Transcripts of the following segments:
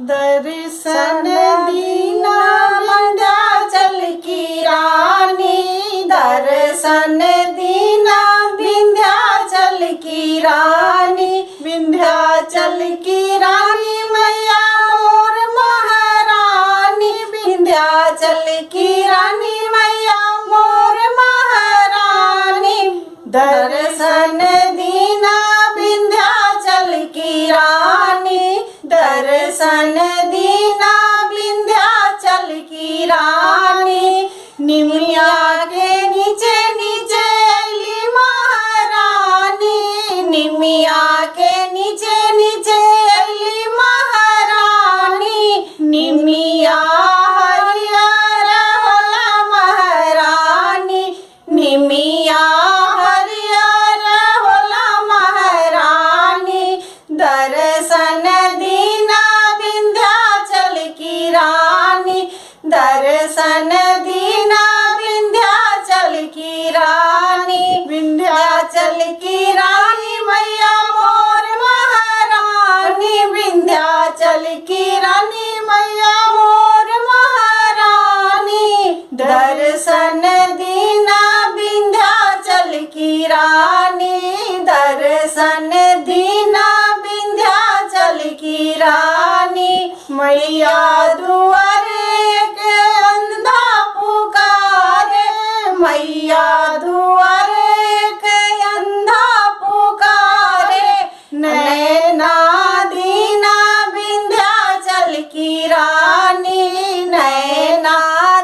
दर्शन दीना विंध्याचल की रानी, दर्शन दीना विंध्याचल की रानी, विंध्याचल की रानी मैया मोर महारानी, विंध्याचल की रानी मैया मोर महारानी, दर्शन दीना विंध्याचल की रानी, दर्शन दीना विंध्याचल की रानी, निमिया के नीचे नीचे अली महारानी, निमिया के नीचे नीचे अली महारानी, निमिया हरियर होला महारानी, निमिया हरियर होला महारानी, दर्शन दीना विंध्याचल की रानी, दर्शन दीना विंध्याचल की रानी, विंध्याचल की रानी मैया मोर महारानी, विंध्याचल की रानी मैया मोर महारानी, दर्शन दीना विंध्याचल की रानी, दर्शन दीना विंध्याचल की रानी, मैया दुआरे एक अंधा पुकारे, मैया दुआरे एक अंधा पुकारे, नैना दीना विंध्याचल की रानी, नैना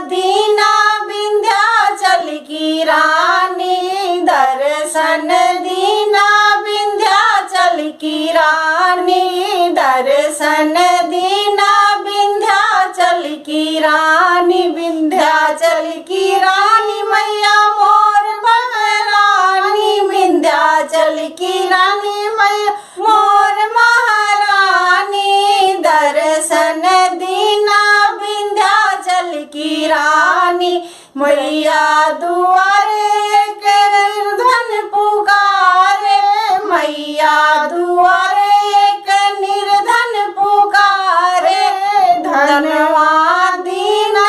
दीना विंध्याचल की रानी, दर्शन दीना विंध्याचल की रानी, दर्शन दीना विंध्याचल की रानी, विंध्याचल की रानी मैया मोर महारानी, विंध्याचल की रानी मैया मोर महारानी, दर्शन दीना विंध्याचल की रानी, मैया दुआरे एक निर्धन पुकारे, मैया दुआरे एक निर्धन पुकारे, धनवा दीना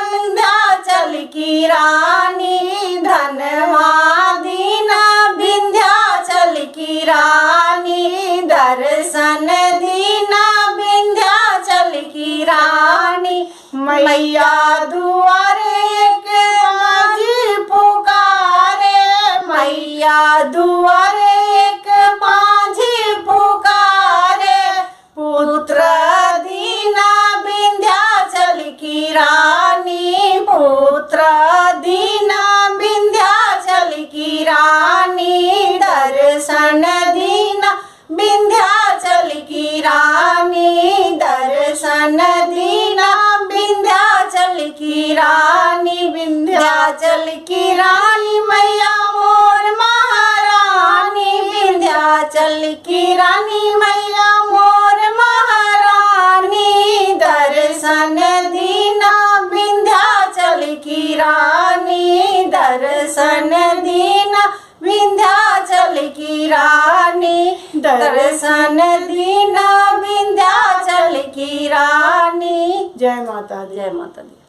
विंध्याचल की रानी, धनवा दीना विंध्याचल की रानी, दर्शन दीना विंध्याचल की रानी, मैया दुआरे एक माझी पुकारे, मैया दुआरे एक माझी पुकारे, पुत्र दीना विंध्याचल की रानी, पुत्र दीना विंध्याचल की रानी, दर्शन दीना विंध्याचल की रानी, दर्शन दीना विंध्याचल की रानी, विंध्याचल की रानी मैया मोर महारानी, विंध्याचल की रानी मैया मोर महारानी, दर्शन दीना विंध्याचल की रानी, दर्शन दीना विंध्याचल की रानी, दर्शन दीना विंध्याचल की रानी। जय माता दी, जय माता दी।